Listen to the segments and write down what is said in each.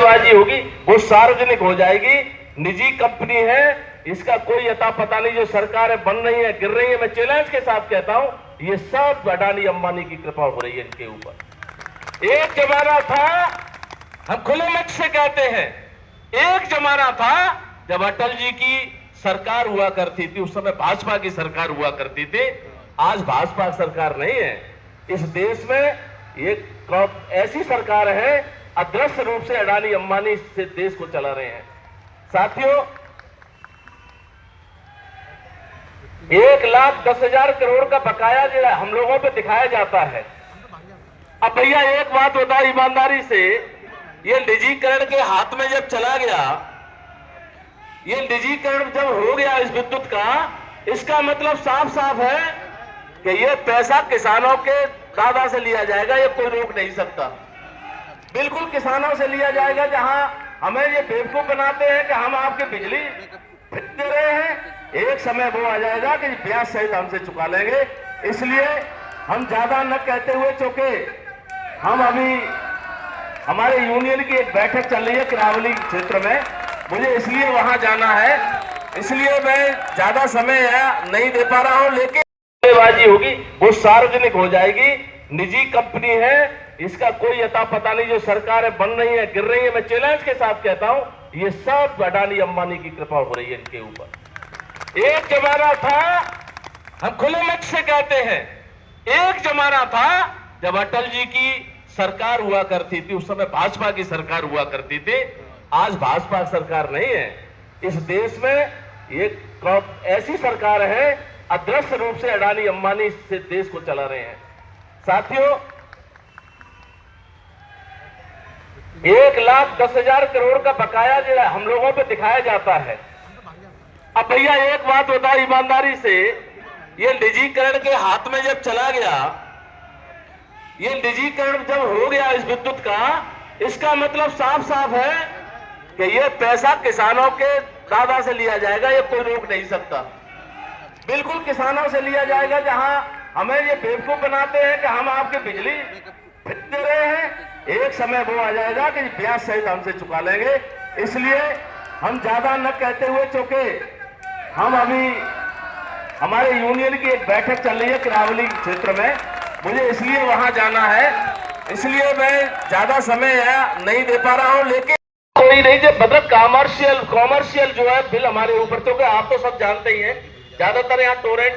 धोखेबाजी होगी वो सार्वजनिक हो जाएगी। निजी कंपनी है, इसका कोई अता पता नहीं। जो सरकारें बन रही है, गिर रही है, मैं चैलेंज के साथ कहता हूं ये सब अडानी अंबानी की कृपा हो रही है इनके ऊपर। एक जमाना था, हम खुले मुख से कहते हैं, एक जमाना था जब अटल जी की सरकार हुआ करती थी, उस समय भाजपा की सरकार हुआ करती थी। आज भाजपा सरकार नहीं है इस देश में। एक ऐसी सरकार है अदृश्य रूप से अडानी अंबानी से देश को चला रहे हैं। साथियों, 1,10,000 करोड़ का बकाया जो हम लोगों पे दिखाया जाता है। अब भैया एक बात बताओ ईमानदारी से, ये निजीकरण के हाथ में जब चला गया, ये निजीकरण जब हो गया इस विद्युत का, इसका मतलब साफ साफ है कि ये पैसा किसानों के दादा से लिया जाएगा, ये कोई रोक नहीं सकता। बिल्कुल किसानों से लिया जाएगा। जहां हमें ये बेवकूफ बनाते हैं कि हम आपकी बिजली दे रहे हैं, एक समय वो आ जाएगा कि ब्याज सहित हमसे चुका लेंगे। इसलिए हम ज्यादा न कहते हुए, चूंकि हम अभी हमारे यूनियन की एक बैठक चल रही है किरावली क्षेत्र में, मुझे इसलिए वहां जाना है, इसलिए मैं ज्यादा समय नहीं दे पा रहा हूं। लेकिन धोखेबाजी होगी वो सार्वजनिक हो जाएगी। निजी कंपनी है, इसका कोई अता पता नहीं। जो सरकारें बन रही है, गिर रही है, मैं चैलेंज के साथ कहता हूं ये सब अडानी अंबानी की कृपा हो रही है इनके ऊपर। एक जमाना था, हम खुले मुख से कहते हैं, एक जमाना था जब अटल जी की सरकार हुआ करती थी, उस समय भाजपा की सरकार हुआ करती थी। आज भाजपा सरकार नहीं है इस देश में। एक ऐसी सरकार है अदृश्य रूप से अडानी अंबानी से देश को चला रहे हैं। साथियों, 1,10,000 करोड़ का बकाया जो हम लोगों पे दिखाया जाता है। अब भैया एक बात बताओ ईमानदारी से, ये निजीकरण के हाथ में जब चला गया, ये निजीकरण जब हो गया इस विद्युत का, इसका मतलब साफ साफ है कि ये पैसा किसानों के दादा से लिया जाएगा, ये कोई रोक नहीं सकता। बिल्कुल किसानों से लिया जाएगा। जहां हमें ये बेवकूफ बनाते हैं कि हम आपकी बिजली दे रहे हैं, एक समय वो आ जाएगा कि ब्याज सहित हमसे चुका लेंगे। इसलिए हम ज्यादा न कहते हुए, चूंकि हम अभी हमारे यूनियन की एक बैठक चल रही है किरावली क्षेत्र में, मुझे इसलिए वहां जाना है, इसलिए मैं ज्यादा समय नहीं दे पा रहा हूं। लेकिन कोई नहीं, जो मतलब कॉमर्शियल जो है बिल हमारे ऊपर, क्योंकि आप तो सब जानते ही हैं, ज्यादातर यहाँ टोरेंट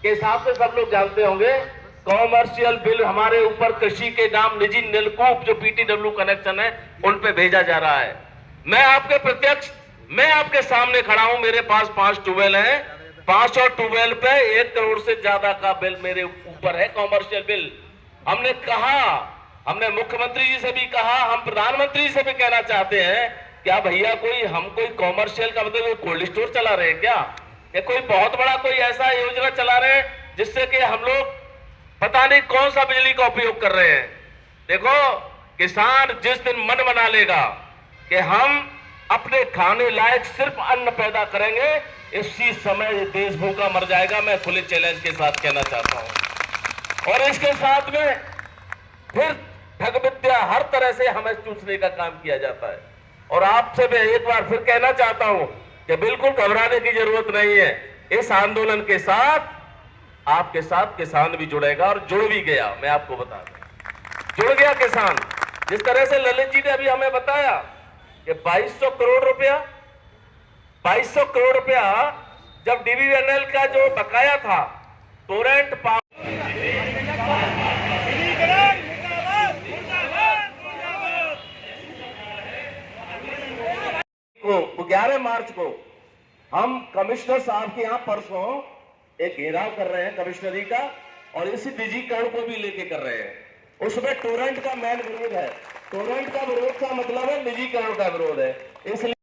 के हिसाब से सब लोग जानते होंगे। कॉमर्शियल बिल हमारे ऊपर कृषि के नाम निजी नलकूप जो पीटीडब्ल्यू कनेक्शन है उन पे भेजा जा रहा है। मैं आपके सामने खड़ा हूं, मेरे पास 5 ट्यूबवेल हैं, 5 ट्यूबवेल पे 1 करोड़ से ज्यादा का बिल मेरे ऊपर है, कॉमर्शियल बिल। हमने मुख्यमंत्री जी से भी कहा, हम प्रधानमंत्री जी से भी कहना चाहते हैं, क्या भैया हम कोई कॉमर्शियल का मतलब कोल्ड स्टोर चला रहे हैं क्या, या कोई बहुत बड़ा कोई ऐसा योजना चला रहे हैं जिससे कि हम लोग पता नहीं कौन सा बिजली का उपयोग कर रहे हैं। देखो, किसान जिस दिन मन बना लेगा कि हम अपने खाने लायक सिर्फ अन्न पैदा करेंगे, इसी समय ये देश भूखा मर जाएगा। मैं खुले चैलेंज के साथ कहना चाहता हूं। और इसके साथ में फिर ठग विद्या हर तरह से हमें चूसने का काम किया जाता है। और आपसे मैं एक बार फिर कहना चाहता हूं कि बिल्कुल घबराने की जरूरत नहीं है। इस आंदोलन के साथ आपके साथ किसान भी जुड़ेगा, और जुड़ भी गया। मैं आपको बता दूं, जुड़ गया किसान। जिस तरह से ललित जी ने अभी हमें बताया कि 2200 करोड़ रुपया जब डीवीएनएल का जो बकाया था, टोरेंट को 11 मार्च को हम कमिश्नर साहब के यहां परसों एक घेराव कर रहे हैं कमिश्नरी का, और इसी निजीकरण को भी लेके कर रहे हैं। उसमें टोरेंट का मेन विरोध है। टोरेंट का विरोध का मतलब है निजीकरण का विरोध है। इसलिए